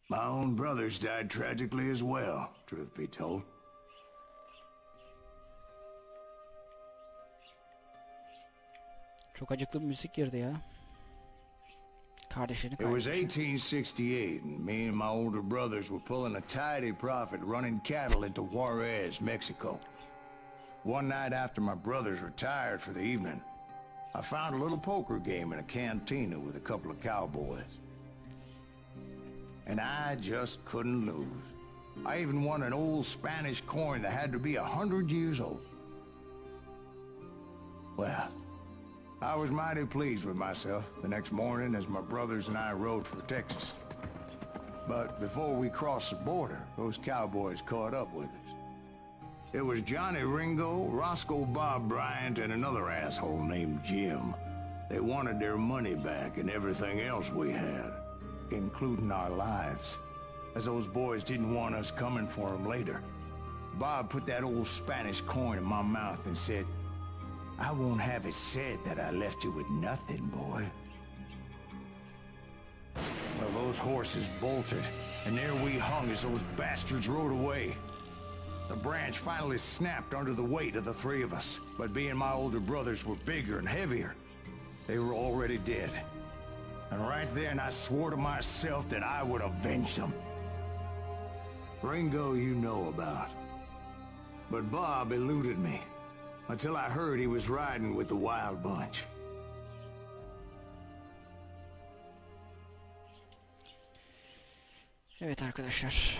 My own brothers died tragically as well, truth be told. Çok acıklı bir müzik girdi ya. Kardeşlerini It was kaybetmiş. 1868, and me and my older brothers were pulling a tidy profit running cattle into Juarez, Mexico. One night after my brothers retired for the evening, I found a little poker game in a cantina with a couple of cowboys. And I just couldn't lose. I even won an old Spanish coin that had to be 100 years old. Well, I was mighty pleased with myself the next morning as my brothers and I rode for Texas. But before we crossed the border, those cowboys caught up with us. It was Johnny Ringo, Roscoe Bob Bryant, and another asshole named Jim. They wanted their money back and everything else we had, including our lives, as those boys didn't want us coming for them later. Bob put that old Spanish coin in my mouth and said, "I won't have it said that I left you with nothing, boy." Well, those horses bolted, and there we hung as those bastards rode away. The branch finally snapped under the weight of the three of us, but being my older brothers were bigger and heavier, they were already dead. And right then I swore to myself that I would avenge them. Ringo you know about. But Bob eluded me, until I heard he was riding with the Wild Bunch. Evet arkadaşlar,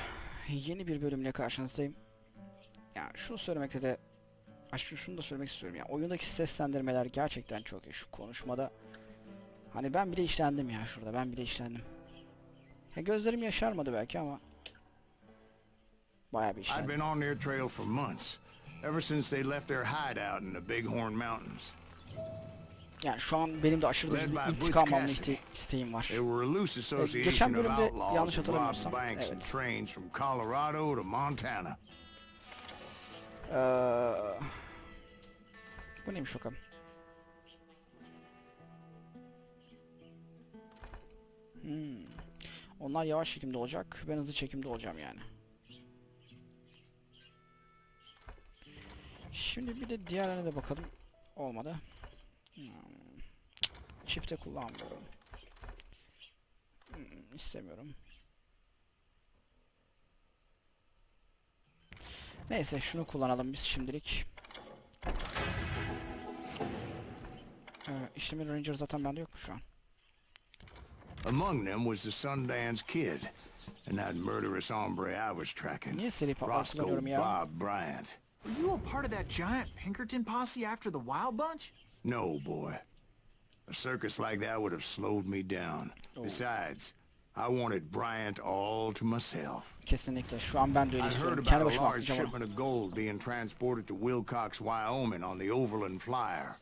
yeni bir bölümle karşınızdayım. Ya şunu söylemekte de, şunu da söylemek istiyorum ya. Oyundaki seslendirmeler gerçekten çok iyi. Şu konuşmada, hani ben bile işlendim ya şurada, ben bile işlendim. Ya gözlerim yaşarmadı belki ama bayağı bir I'd işlendim. been on their trail for months, ever since they left their hideout in the Bighorn Mountains. Yani şu an benim de aşırı derecede bir intikam alma isteğim var. They were a loose Geçen association of bölümde outlaws yanlış who robbed hatırlamıyorsam, banks and evet. trains from Colorado to Montana. Bu neymiş bakalım? Onlar yavaş çekimde olacak, ben hızlı çekimde olacağım yani. Şimdi bir de diğerlerine de bakalım. Olmadı. Çifte kullanmıyorum. İstemiyorum. Neyse şunu kullanalım biz şimdilik. İşlemi Ranger zaten bende yok mu şu an? Among them was the Sundance Kid, and that murderous hombre I was tracking, Niye seri Roscoe patlatıyorum ya? Bob Bryant. Were you a part of that giant Pinkerton posse after the Wild Bunch? No, boy. A circus like that would have slowed me down. Besides, I wanted Bryant all to myself. Kesinlikle. Şu an ben de öyle I heard istiyorum. about Kendi a başıma large atlayacağım onu. shipment of gold being transported to Wilcox, Wyoming on the Overland Flyer.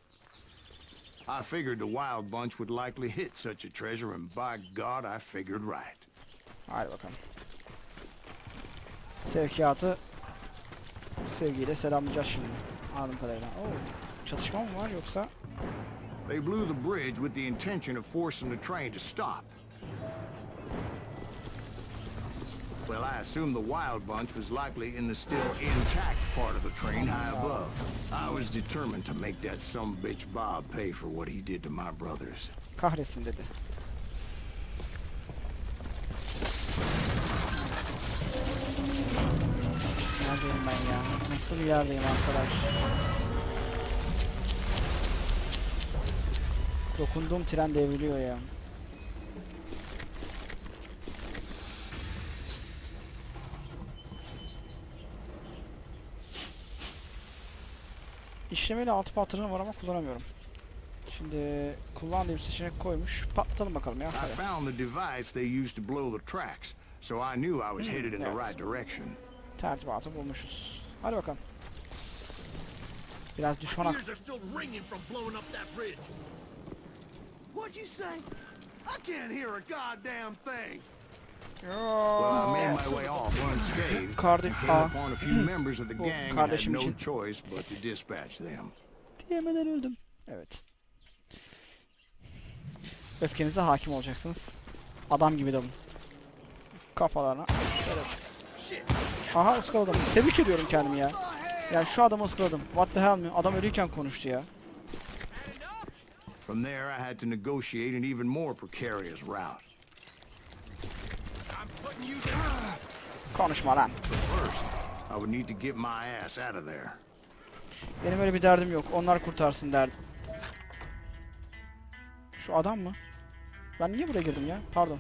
I figured the Wild Bunch would likely hit such a treasure, and by God, I figured right. Hadi bakalım. Sevkiyatı sevgiyle selamlayacağız şimdi. Anladığım kadarıyla. Çatışma mı var yoksa? They blew the bridge with the intention of forcing the train to stop. Well, I assumed the Wild Bunch was likely in the still intact part of the train high above. I was determined to make that sumbitch Bob pay for what he did to my brothers. Kahretsin dedi. Neredeyim ben ya? Nasıl bir yerdeyim arkadaş? Dokunduğum tren devriliyor ya. İşlemeli 6 patronum var ama kullanamıyorum. Şimdi kullandığım seçenek koymuş. Patlatalım bakalım ya. I Hadi. found the device they used to blow the tracks, so I knew I was headed in the right direction. Tertibatı bulmuşuz. Hadi bakalım. Biraz düşman hak. Ears are still ringing from blowing up that bridge. What'd you say? I can't hear a goddamn thing. Well, I made my way off unscathed Kardeş, and came upon a few members of the Bu gang and had kardeşim no için choice but to dispatch them. diyemeden öldüm. Evet. Öfkenize hakim olacaksınız. Adam gibi dalın. kafalarına. Şöyle. Aha ıskaladım. Tebrik ediyorum kendimi ya. Yani şu adamı ıskaladım. What the hell mi? Adam ölüyken konuştu ya. From there, I had to negotiate an even more precarious route. Konuşma lan. First, I would need to get my ass out of there. Benim öyle bir derdim yok. Onlar kurtarsın derdim. Şu adam mı? Ben niye buraya girdim ya? Pardon.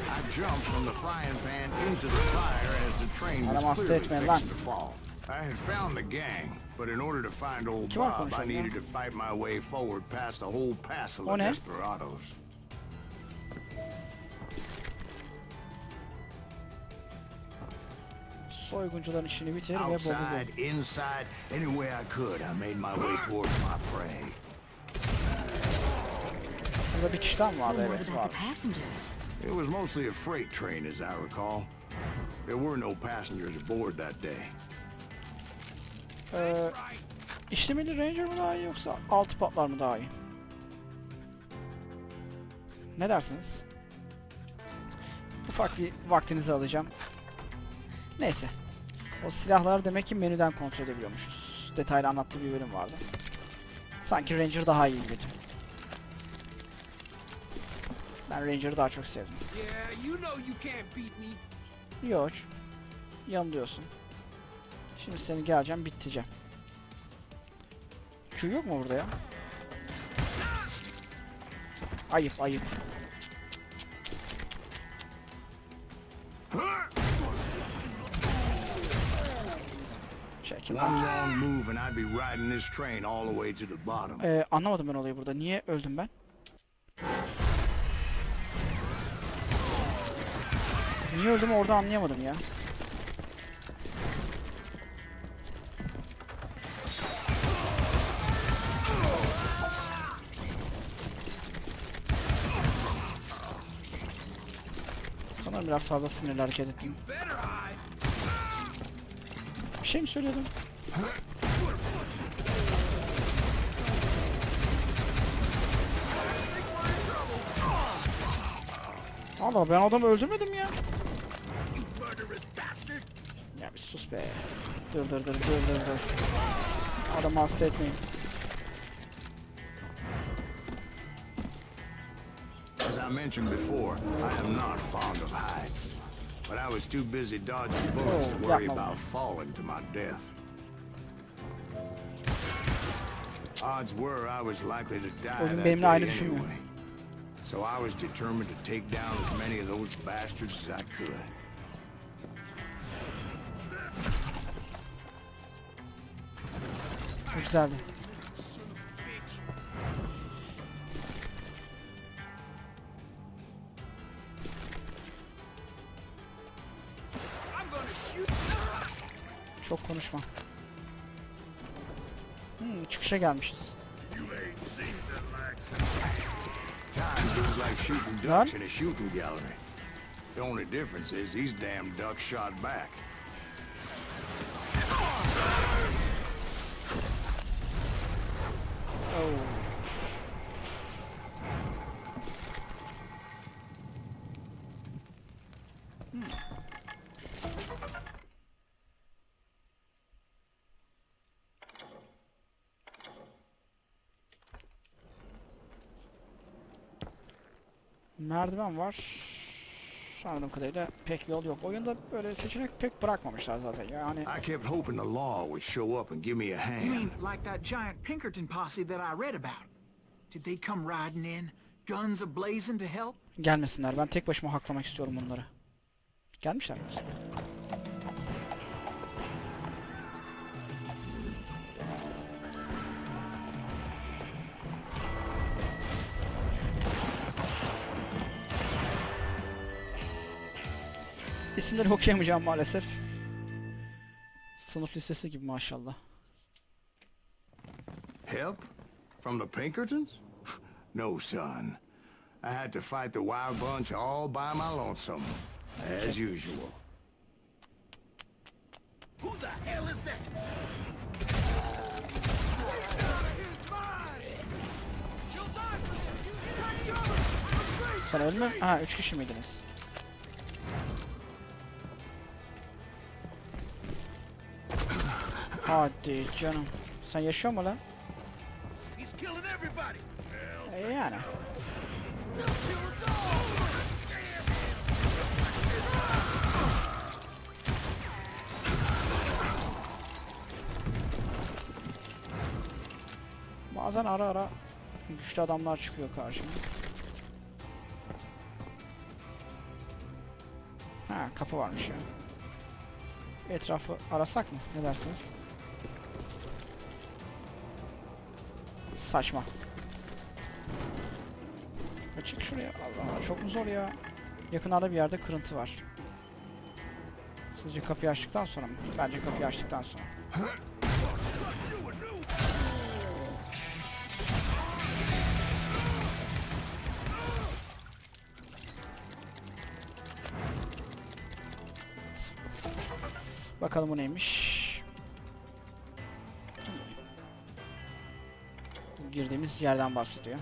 I jumped from the frying pan into the fire as the train was Adam hasta clearly etmeyin lan. fixing to fall. I had found the gang, but in order to find old Kim var Bob, I konuşan ya? needed to fight my way forward past a whole passel O of ne? desperados. Soyguncuların işini bitir ve bolu bul. Outside, inside, any way I could, I made my way towards my prey. Burada bir kişi daha mı vardı? What Evet about var. the passengers? It was mostly a freight train, as I recall. There were no passengers aboard that day. İşlemeli Ranger mı daha iyi yoksa altı patlar mı daha iyi? Ne dersiniz? Ufak bir vaktinizi alacağım. Neyse. O silahları demek ki menüden kontrol edebiliyormuşuz. Detaylı anlattığı bir bölüm vardı. Sanki Ranger daha iyi gibi. Ben Ranger'ı daha çok sevdim. Yeah, you know you can't beat me. Yok. Yanılıyorsun. Şimdi seni geleceğim, biteceğim. Q yok mu burada ya? Ayıp, ayıp. Çekil One lan. wrong move and I'd be riding this train all the way to the bottom. Anlamadım ben olayı burada. Niye öldüm ben? Niye öldüm orada anlayamadım ya. Sanırım biraz fazla sinirli hareket ettim. Bir şey mi söylüyordum? Allah, ben adamı öldürmedim ya. Ya bir sus be. Dur. Adamı hasta etmeyin. As I mentioned before, I am not fond of heights. But I was too busy dodging bullets to worry yapma. about falling to my death. Odds were I was likely to die Ölüm that benimle day aynı düşünmüyor. anyway. So I was determined to take down as many of those bastards as I could. Çok güzeldi. Çok konuşma. Çıkışa gelmişiz. Times it was like shooting Lan. ducks in a shooting gallery. The only difference is these damn ducks shot back. Oh. Merdiven var. Anladığım kadarıyla pek yol yok. Oyunda böyle seçenek pek bırakmamışlar zaten. Yani I kept hoping the law would show up and give me a You hand. mean like that giant Pinkerton posse that I read about? Did they come riding in, guns a-blazing to help? gelmesinler. Ben tek başıma haklamak istiyorum bunları. Gelmişler mi? İsimleri okuyamayacağım maalesef. Sınıf listesi gibi maşallah. Help? From the Pinkertons? No, son. I had to fight the wild bunch all by my lonesome. As usual. Who the hell is that? Sen ölme. Ha 3 kişi miydiniz? Hadi canım. Sen yaşıyor mu lan? He's killing everybody. Yani. Bazen ara ara güçlü adamlar çıkıyor karşıma. Ha kapı varmış ya. Etrafı arasak mı? Ne dersiniz? Saçma. Çık şuraya. Allah Allah çok mu zor ya? Yakınlarda bir yerde kırıntı var. Sizce kapıyı açtıktan sonra mı? Bence kapıyı açtıktan sonra. Bakalım bu neymiş? Girdiğimiz yerden bahsediyor.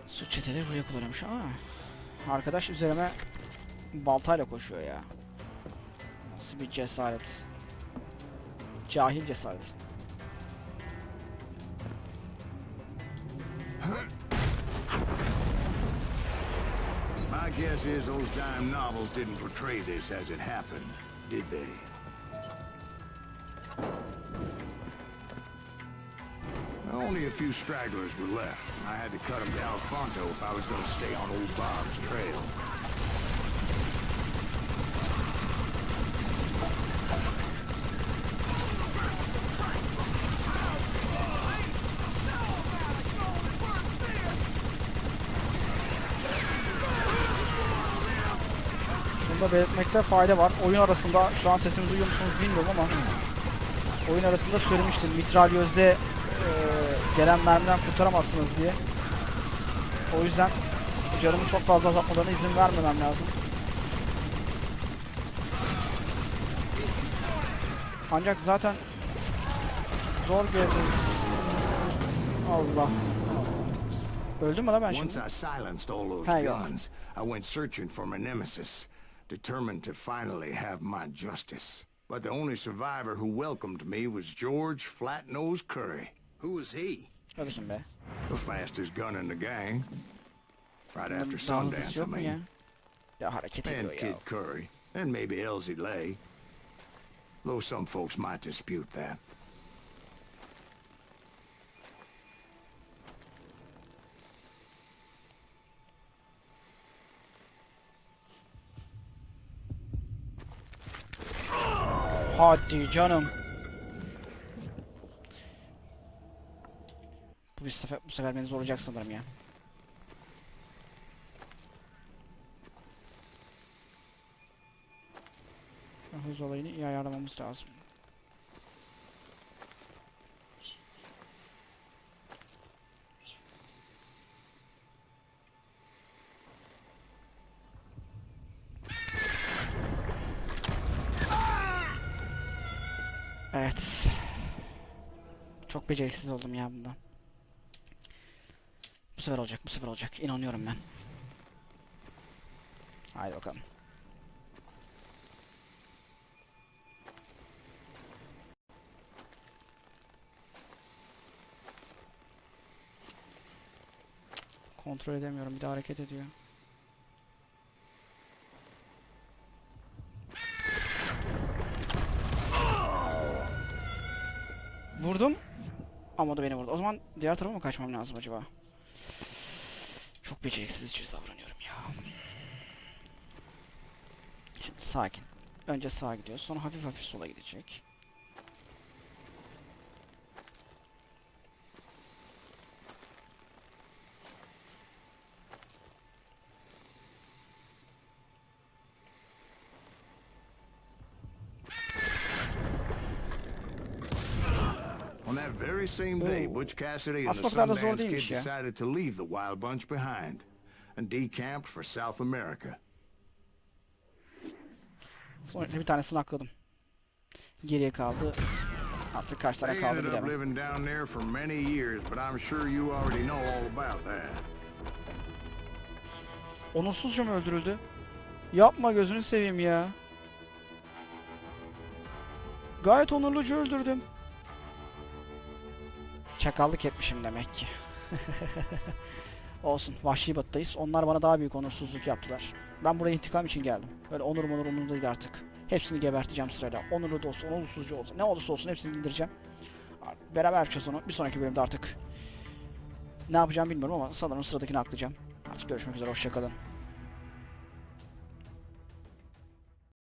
Suç çeteleri buraya kullanılmış. Arkadaş üzerime baltayla koşuyor ya. Nasıl bir cesaret? Cahil cesaret. My guess is those dime novels didn't portray this as it happened, did they? Only a few stragglers were left. I had to cut them down pronto if I was going to stay on old Bob's trail. Bunda belirtmekte fayda var. Oyun arasında, şu an sesimi duyuyor musunuz bilmiyorum ama oyun arasında söylemiştim. Mitralyözde gelen mermiden kurtaramazsınız diye. O yüzden canımı çok fazla azaltmalarına izin vermemem lazım. Ancak zaten zor geldi. Allah. Öldüm mü lan ben şimdi? Once I silenced all those Ha, yok. guns, I went searching for my nemesis, determined to finally have my justice. But the only survivor who welcomed me was George Flat-Nose Curry. Who is he? Hadi şimdi be. The fastest gun in the gang. Right after Daha Sundance, hızlısı I yok mu ya? mean. Ya hareket And ediyor ya. Kid Curry. And maybe Elsie Lay. Though some folks might dispute that. Hadi canım. Bu sefer beni zorlayacak sanırım ya. Hız olayını iyi ayarlamamız lazım. Evet. Çok beceriksiz oldum ya bundan. Bu sefer olacak, bu sefer olacak. İnanıyorum ben. Haydi bakalım. Kontrol edemiyorum, bir de hareket ediyor. Vurdum. Ama o da beni vurdu. O zaman diğer tarafa mı kaçmam lazım acaba? Çok beceriksizce davranıyorum ya. Şimdi sakin. Önce sağa gidiyor. Sonra hafif hafif sola gidecek. On that very same day, Butch Cassidy and the Aslında o kadar da zor Sundance Kid değilmiş ya. decided to leave the Wild Bunch behind and decamped for South America. Sonra bir tanesini akladım. Geriye kaldı. Artık kaç tane They kaldı ended up bilemem. living down there for many years, but I'm sure you already know all about that. Onursuzca mı öldürüldü? Yapma, gözünü seveyim ya. Gayet onurluca öldürdüm. Çakallık etmişim demek ki. Olsun, Vahşi Batı'dayız. Onlar bana daha büyük onursuzluk yaptılar. Ben buraya intikam için geldim. Böyle onur umurumda değil artık. Hepsini geberteceğim sırayla. Onurlu da olsun, onursuzca olsun. Ne olursa olsun hepsini indireceğim. Beraber yapacağız onu. Bir sonraki bölümde artık ne yapacağımı bilmiyorum ama sanırım sıradakini aklayacağım. Artık görüşmek üzere, hoşçakalın.